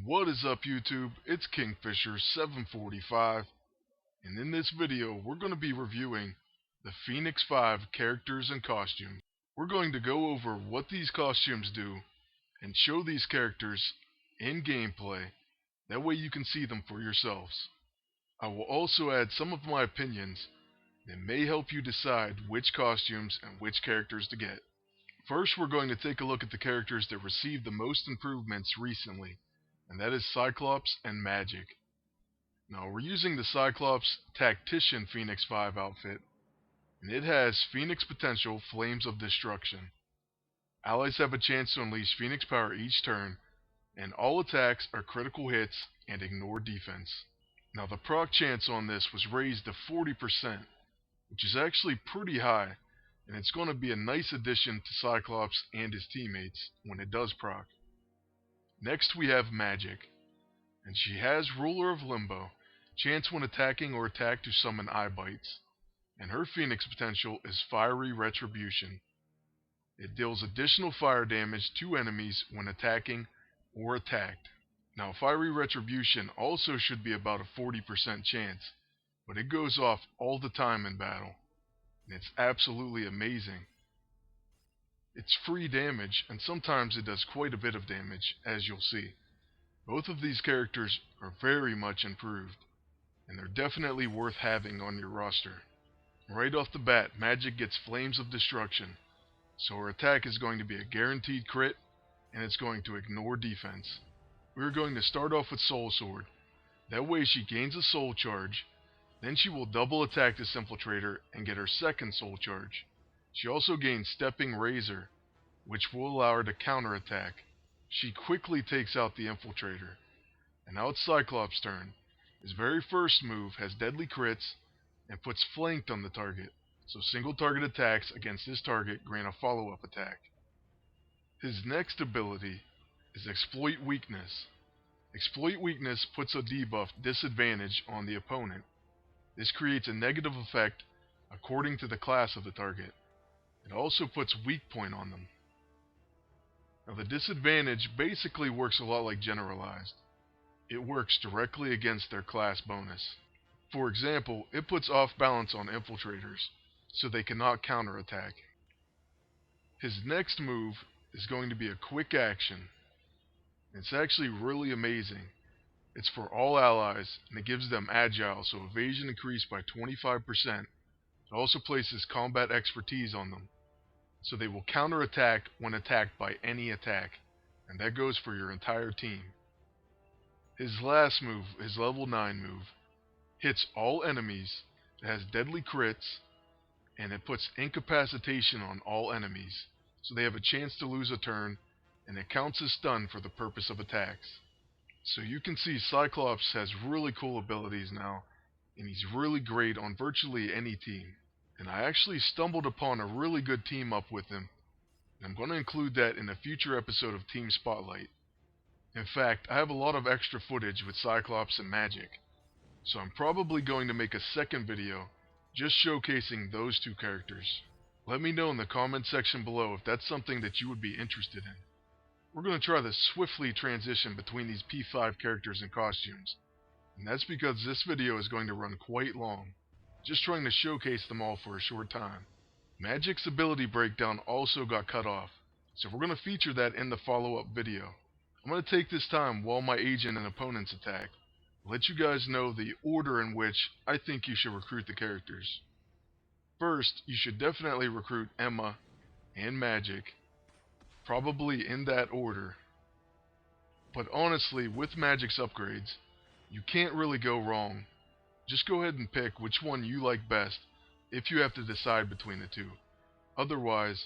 What is up, YouTube? It's Kingfisher745, and in this video we're going to be reviewing the Phoenix 5 characters and costumes. We're going to go over what these costumes do and show these characters in gameplay. That way you can see them for yourselves. I will also add some of my opinions that may help you decide which costumes and which characters to get. First, we're going to take a look at the characters that received the most improvements recently, and that is Cyclops and Magik. Now, we're using the Cyclops Tactician Phoenix 5 outfit, and it has Phoenix Potential Flames of Destruction. Allies have a chance to unleash Phoenix power each turn, and all attacks are critical hits and ignore defense. Now, the proc chance on this was raised to 40%, which is actually pretty high, and it's going to be a nice addition to Cyclops and his teammates when it does proc. Next we have Magik, and she has Ruler of Limbo, chance when attacking or attacked to summon eye bites, and her Phoenix potential is Fiery Retribution. It deals additional fire damage to enemies when attacking or attacked. Now, Fiery Retribution also should be about a 40% chance, but it goes off all the time in battle, and it's absolutely amazing. It's free damage, and sometimes it does quite a bit of damage, as you'll see. Both of these characters are very much improved, and they're definitely worth having on your roster. Right off the bat, Magik gets Flames of Destruction, so her attack is going to be a guaranteed crit, and it's going to ignore defense. We're going to start off with Soul Sword. That way she gains a soul charge, then she will double attack this Infiltrator and get her second soul charge. She also gains Stepping Razor, which will allow her to counterattack. She quickly takes out the Infiltrator. And now it's Cyclops' turn. His very first move has deadly crits and puts Flanked on the target, so single target attacks against this target grant a follow-up attack. His next ability is Exploit Weakness. Exploit Weakness puts a debuff disadvantage on the opponent. This creates a negative effect according to the class of the target. It also puts weak point on them. Now, the disadvantage basically works a lot like Generalized. It works directly against their class bonus. For example, it puts off balance on Infiltrators, so they cannot counterattack. His next move is going to be a quick action. It's actually really amazing. It's for all allies, and it gives them agile, so evasion increased by 25%. It also places combat expertise on them, so they will counterattack when attacked by any attack, and that goes for your entire team. His last move, his level 9 move, hits all enemies, it has deadly crits, and it puts incapacitation on all enemies, so they have a chance to lose a turn, and it counts as stun for the purpose of attacks. So you can see Cyclops has really cool abilities now, and he's really great on virtually any team. And I actually stumbled upon a really good team up with him, and I'm going to include that in a future episode of Team Spotlight. In fact, I have a lot of extra footage with Cyclops and Magik, so I'm probably going to make a second video just showcasing those two characters. Let me know in the comment section below if that's something that you would be interested in. We're going to try to swiftly transition between these P5 characters and costumes, and that's because this video is going to run quite long, just trying to showcase them all for a short time. Magik's ability breakdown also got cut off, so we're going to feature that in the follow-up video. I'm going to take this time while my agent and opponents attack, let you guys know the order in which I think you should recruit the characters. First, you should definitely recruit Emma and Magik, probably in that order. But honestly, with Magik's upgrades, you can't really go wrong. Just go ahead and pick which one you like best if you have to decide between the two. Otherwise,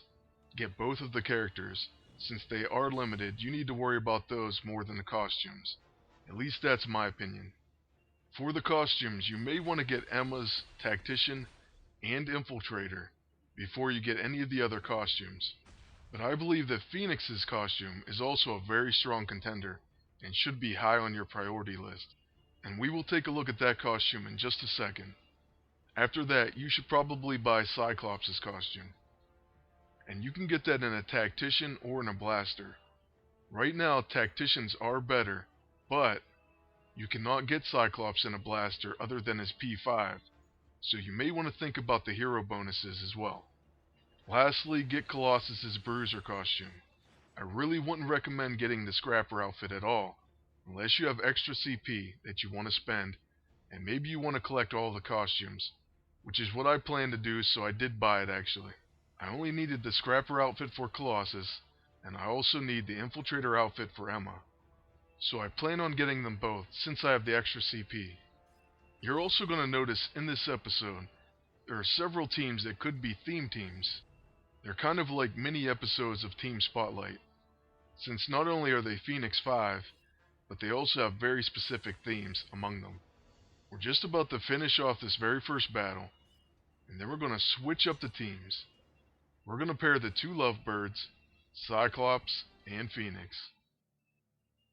get both of the characters. Since they are limited, you need to worry about those more than the costumes. At least that's my opinion. For the costumes, you may want to get Emma's Tactician and Infiltrator before you get any of the other costumes. But I believe that Phoenix's costume is also a very strong contender and should be high on your priority list. And we will take a look at that costume in just a second. After that, you should probably buy Cyclops' costume. And you can get that in a Tactician or in a Blaster. Right now, Tacticians are better, But you cannot get Cyclops in a blaster other than his P5, so you may want to think about the hero bonuses as well. Lastly, get Colossus' Bruiser costume. I really wouldn't recommend getting the Scrapper outfit at all, unless you have extra CP that you want to spend, and maybe you want to collect all the costumes, which is what I plan to do, so I did buy it actually. I only needed the Scrapper outfit for Colossus, and I also need the Infiltrator outfit for Emma. So I plan on getting them both, since I have the extra CP. You're also going to notice in this episode, there are several teams that could be theme teams. They're kind of like mini episodes of Team Spotlight, since not only are they Phoenix 5, but they also have very specific themes among them. We're just about to finish off this very first battle, and then we're going to switch up the teams. We're going to pair the two Lovebirds, Cyclops and Phoenix.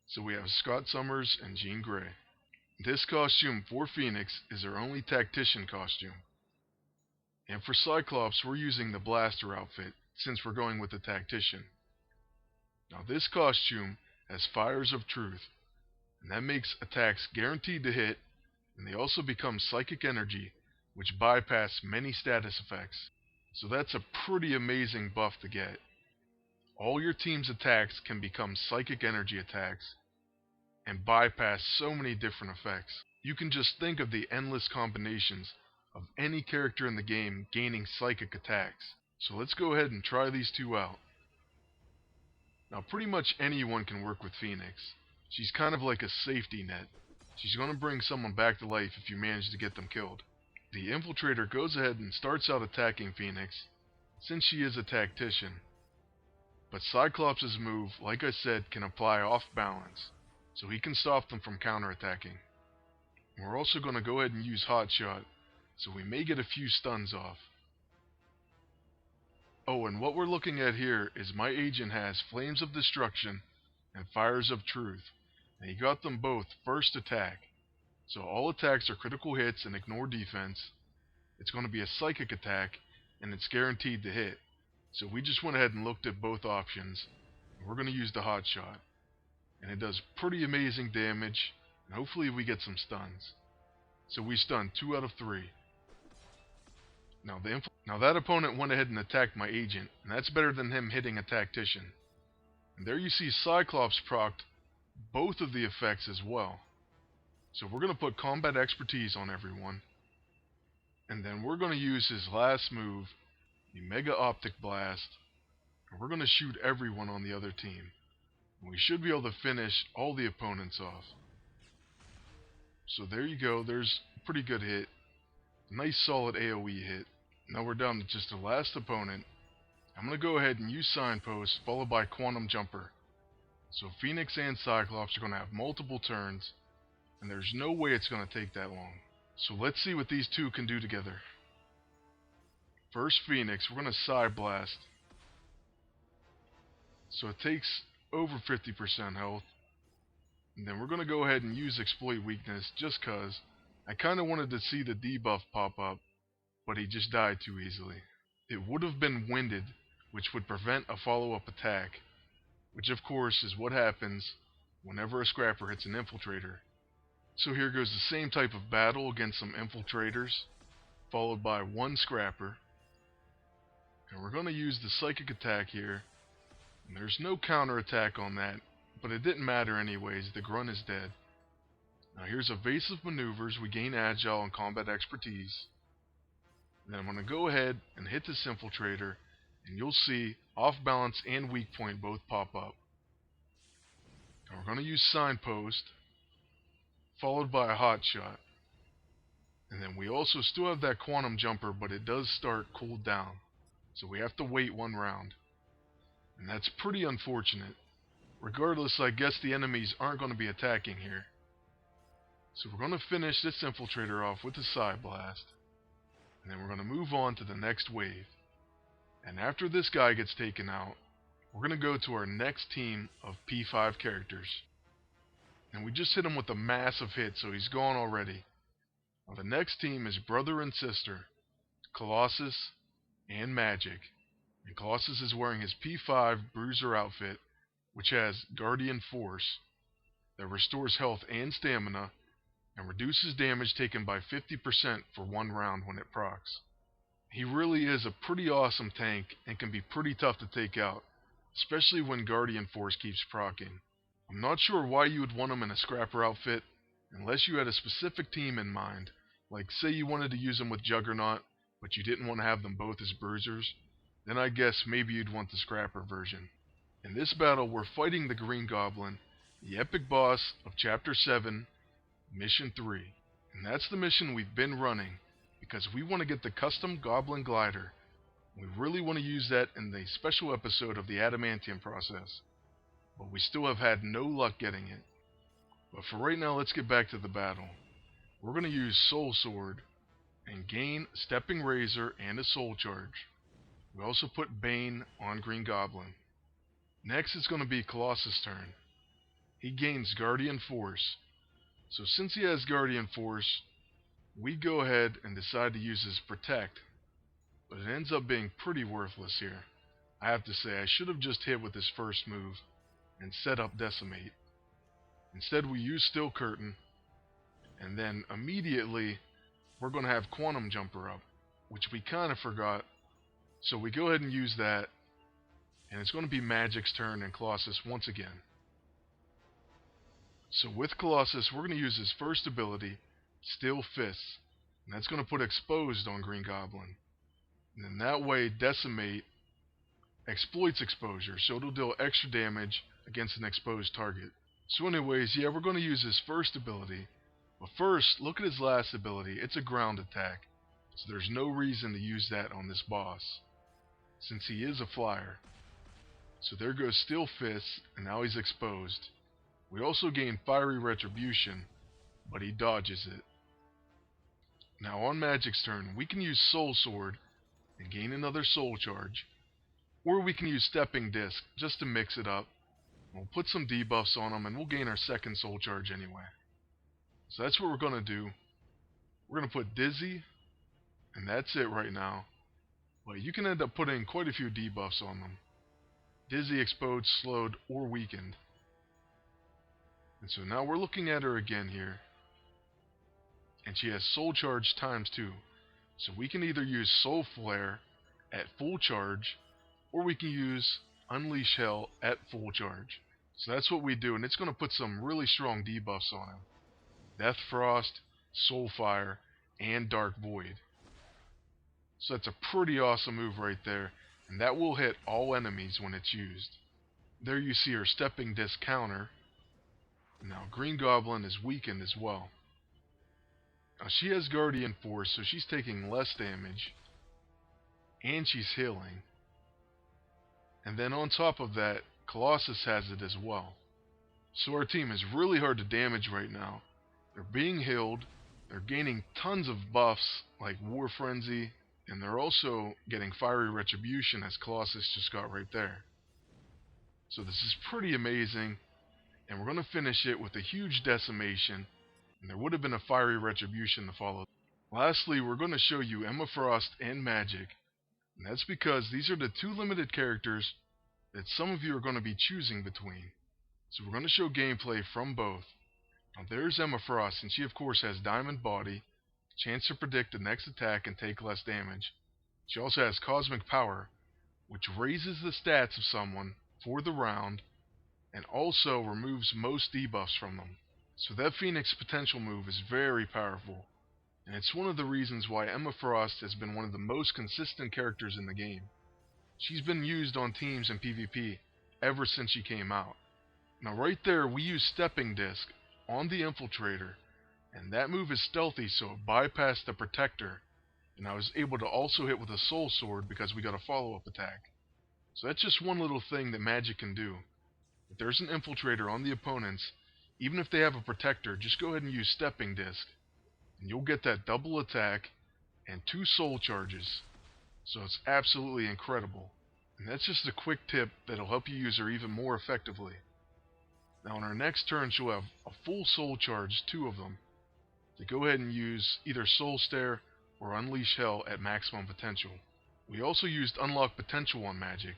So we have Scott Summers and Jean Grey. This costume for Phoenix is her only tactician costume. And for Cyclops, we're using the blaster outfit, since we're going with the tactician. Now this costume has Fires of Truth, and that makes attacks guaranteed to hit, and they also become psychic energy, which bypass many status effects. So that's a pretty amazing buff to get. All your team's attacks can become psychic energy attacks, and bypass so many different effects. You can just think of the endless combinations of any character in the game gaining psychic attacks. So let's go ahead and try these two out. Now pretty much anyone can work with Phoenix. She's kind of like a safety net. She's going to bring someone back to life if you manage to get them killed. The Infiltrator goes ahead and starts out attacking Phoenix, since she is a tactician. But Cyclops' move, like I said, can apply off balance, so he can stop them from counterattacking. We're also going to go ahead and use Hot Shot, so we may get a few stuns off. Oh, and what we're looking at here is my agent has Flames of Destruction and Fires of Truth, and he got them both first attack. So all attacks are critical hits and ignore defense. It's going to be a psychic attack, and it's guaranteed to hit. So we just went ahead and looked at both options, and we're going to use the Hot Shot. And it does pretty amazing damage, and hopefully we get some stuns. So we stunned 2 out of 3. Now that opponent went ahead and attacked my agent, and that's better than him hitting a tactician. And there you see Cyclops procced both of the effects as well. So we're going to put combat expertise on everyone. And then we're going to use his last move, the Mega Optic Blast, and we're going to shoot everyone on the other team. And we should be able to finish all the opponents off. So there you go, there's a pretty good hit. Nice solid AoE hit. Now we're down to just the last opponent. I'm going to go ahead and use Signpost, followed by Quantum Jumper. So Phoenix and Cyclops are going to have multiple turns, and there's no way it's going to take that long. So let's see what these two can do together. First Phoenix, we're going to Psy Blast. So it takes over 50% health. And then we're going to go ahead and use Exploit Weakness, just cause I kind of wanted to see the debuff pop up, but he just died too easily. It would have been Winded, which would prevent a follow-up attack, which of course is what happens whenever a Scrapper hits an Infiltrator. So here goes the same type of battle against some Infiltrators, followed by one Scrapper. And we're going to use the Psychic attack here, and there's no counter attack on that, but it didn't matter anyways, the Grunt is dead. Now here's Evasive Maneuvers, we gain Agile and Combat Expertise. And then I'm going to go ahead and hit this Infiltrator, and you'll see Off Balance and Weak Point both pop up. Now we're going to use Signpost, followed by a Hot Shot. And then we also still have that Quantum Jumper, but it does start cooled down, so we have to wait one round. And that's pretty unfortunate. Regardless, I guess the enemies aren't going to be attacking here. So we're going to finish this Infiltrator off with a Psy Blast. And then we're going to move on to the next wave. And after this guy gets taken out, we're going to go to our next team of P5 characters. And we just hit him with a massive hit, so he's gone already. Now the next team is brother and sister, Colossus and Magik. And Colossus is wearing his P5 Bruiser outfit, which has Guardian Force. that restores health and stamina, and reduces damage taken by 50% for 1 round when it procs. He really is a pretty awesome tank and can be pretty tough to take out, especially when Guardian Force keeps proccing. I'm not sure why you would want him in a scrapper outfit unless you had a specific team in mind, like say you wanted to use them with Juggernaut, but you didn't want to have them both as bruisers, then I guess maybe you'd want the scrapper version. In this battle, we're fighting the Green Goblin, the epic boss of Chapter 7, Mission 3. And that's the mission we've been running, because we want to get the custom Goblin Glider. We really want to use that in the special episode of the Adamantium process, but we still have had no luck getting it. But for right now, let's get back to the battle. We're going to use Soul Sword and gain Stepping Razor and a Soul Charge. We also put Bane on Green Goblin. Next it's going to be Colossus' turn. He gains Guardian Force. So since he has Guardian Force, we go ahead and decide to use his Protect. But it ends up being pretty worthless here. I have to say, I should have just hit with his first move and set up Decimate. Instead we use Steel Curtain, and then immediately we're going to have Quantum Jumper up, which we kind of forgot. So we go ahead and use that, and it's going to be Magik's turn and Colossus once again. So with Colossus, we're going to use his first ability, Steel Fists, and that's going to put Exposed on Green Goblin. And then that way, Decimate exploits exposure, so it'll deal extra damage against an exposed target. So anyways, yeah, we're going to use his first ability. But first, look at his last ability. It's a ground attack, so there's no reason to use that on this boss, since he is a flyer. So there goes Steel Fists, and now he's exposed. We also gain Fiery Retribution, but he dodges it. Now on Magik's turn, we can use Soul Sword and gain another Soul Charge, or we can use Stepping Disc just to mix it up. We'll put some debuffs on him and we'll gain our second Soul Charge anyway. So that's what we're going to do. We're going to put Dizzy, and that's it right now. But you can end up putting quite a few debuffs on them. Dizzy, Exposed, Slowed, or Weakened. And so now we're looking at her again here. And she has Soul Charge times 2. So we can either use Soul Flare at full charge, or we can use Unleash Hell at full charge. So that's what we do, and it's going to put some really strong debuffs on him. Death Frost, Soul Fire, and Dark Void. So that's a pretty awesome move right there, and that will hit all enemies when it's used. There you see her Stepping Disc counter. Now Green Goblin is weakened as well. Now she has Guardian Force, so she's taking less damage, and she's healing. And then on top of that, Colossus has it as well. So our team is really hard to damage right now. They're being healed, they're gaining tons of buffs like War Frenzy, and they're also getting Fiery Retribution as Colossus just got right there. So this is pretty amazing, and we're going to finish it with a huge Decimation, and there would have been a Fiery Retribution to follow. Lastly, we're going to show you Emma Frost and Magik, and that's because these are the two limited characters that some of you are going to be choosing between. So we're going to show gameplay from both. Now there's Emma Frost, and she of course has Diamond Body, chance to predict the next attack and take less damage. She also has Cosmic Power, which raises the stats of someone for the round, and also removes most debuffs from them. So that Phoenix potential move is very powerful, and it's one of the reasons why Emma Frost has been one of the most consistent characters in the game. She's been used on teams in PvP ever since she came out. Now right there we use Stepping Disc on the Infiltrator, and that move is stealthy, so it bypassed the Protector, and I was able to also hit with a Soul Sword because we got a follow-up attack. So that's just one little thing that Magik can do. If there's an Infiltrator on the opponents, even if they have a Protector, just go ahead and use Stepping Disc, and you'll get that double attack and 2 Soul Charges. So it's absolutely incredible. And that's just a quick tip that'll help you use her even more effectively. Now on our next turn, she'll have a full Soul Charge, 2 of them, to go ahead and use either Soul Stare or Unleash Hell at maximum potential. We also used Unlock Potential on Magik.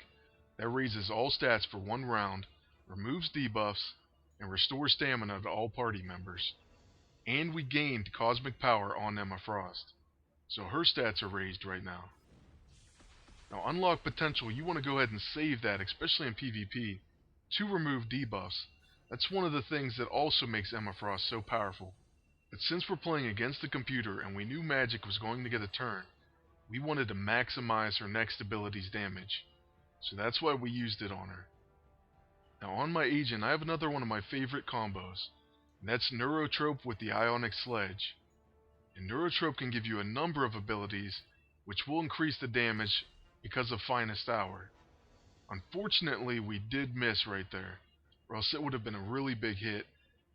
That raises all stats for 1 round, removes debuffs, and restore stamina to all party members. And we gained cosmic power on Emma Frost, so her stats are raised right now. Now, unlock potential, you want to go ahead and save that, especially in PvP, to remove debuffs. That's one of the things that also makes Emma Frost so powerful. But since we're playing against the computer and we knew Magik was going to get a turn, we wanted to maximize her next ability's damage. So that's why we used it on her. Now on my agent, I have another one of my favorite combos, and that's Neurotrope with the Ionic Sledge. And Neurotrope can give you a number of abilities, which will increase the damage because of Finest Hour. Unfortunately, we did miss right there, or else it would have been a really big hit.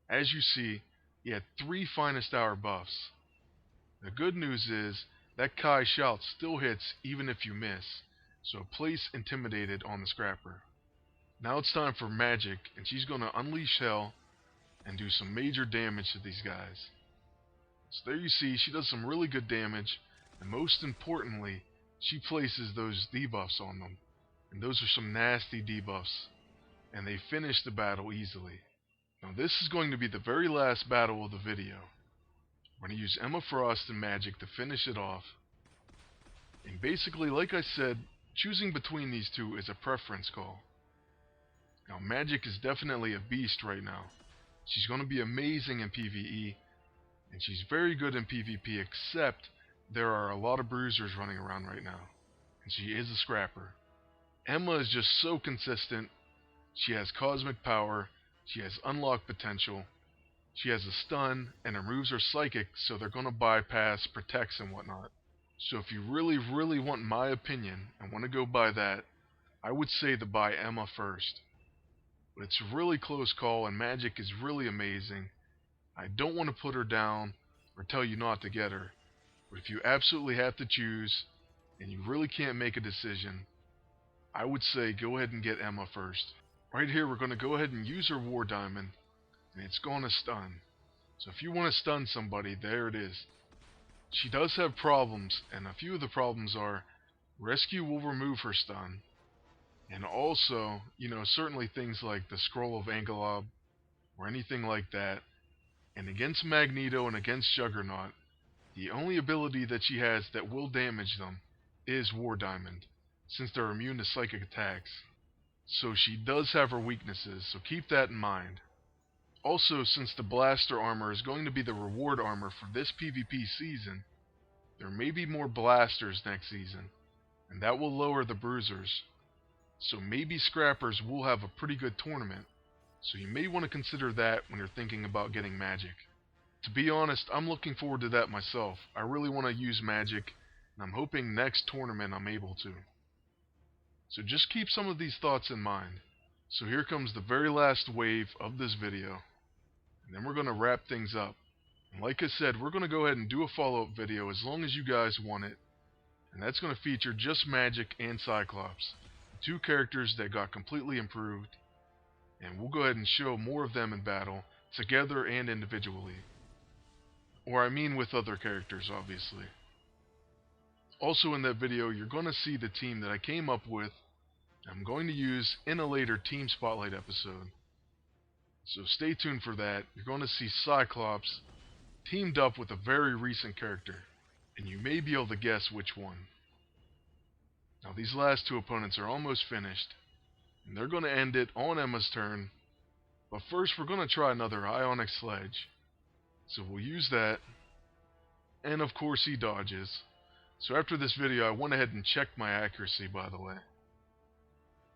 As you see, he had 3 Finest Hour buffs. The good news is, that Kai Shout still hits even if you miss, so place Intimidated on the Scrapper. Now it's time for Magik, and she's going to unleash hell and do some major damage to these guys. So there you see, she does some really good damage, and most importantly, she places those debuffs on them. And those are some nasty debuffs, and they finish the battle easily. Now this is going to be the very last battle of the video. We're going to use Emma Frost and Magik to finish it off. And basically, like I said, choosing between these two is a preference call. Now Magik is definitely a beast right now. She's going to be amazing in PvE, and she's very good in PvP, except there are a lot of bruisers running around right now, and she is a scrapper. Emma is just so consistent. She has cosmic power, she has unlocked potential, she has a stun, and her moves are psychic, so they're going to bypass protects and whatnot. So if you really want my opinion and want to go by that, I would say to buy Emma first. But it's a really close call, and Magik is really amazing. I don't want to put her down or tell you not to get her, but if you absolutely have to choose and you really can't make a decision, I would say go ahead and get Emma first. Right here we're going to go ahead and use her War Diamond, and it's going to stun. So if you want to stun somebody, there it is. She does have problems, and a few of the problems are Rescue will remove her stun, and also, certainly things like the Scroll of Angelob or anything like that. And against Magneto and against Juggernaut, the only ability that she has that will damage them is War Diamond, since they're immune to psychic attacks. So she does have her weaknesses, so keep that in mind. Also, since the Blaster armor is going to be the reward armor for this PvP season, there may be more Blasters next season, and that will lower the Bruisers. So maybe Scrappers will have a pretty good tournament, so you may want to consider that when you're thinking about getting Magik. To be honest, I'm looking forward to that myself. I really want to use Magik, and I'm hoping next tournament I'm able to. So just keep some of these thoughts in mind. So here comes the very last wave of this video, and then we're going to wrap things up. And like I said, we're going to go ahead and do a follow-up video as long as you guys want it, and that's going to feature just Magik and Cyclops, the 2 characters that got completely improved, and we'll go ahead and show more of them in battle, together and individually. Or I mean with other characters, obviously. Also in that video, you're going to see the team that I came up with, I'm going to use in a later Team Spotlight episode. So stay tuned for that. You're going to see Cyclops teamed up with a very recent character, and you may be able to guess which one. Now these last 2 opponents are almost finished, and they're going to end it on Emma's turn, but first we're going to try another Ionic Sledge. So we'll use that, and of course he dodges. So after this video I went ahead and checked my accuracy, by the way.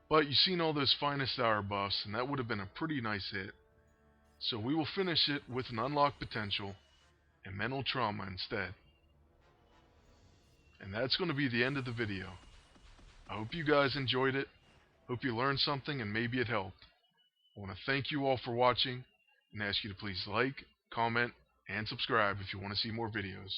But you've seen all those Finest Hour buffs, and that would have been a pretty nice hit. So we will finish it with an unlocked potential and mental trauma instead. And that's going to be the end of the video. I hope you guys enjoyed it. Hope you learned something and maybe it helped. I want to thank you all for watching and ask you to please like, comment, and subscribe if you want to see more videos.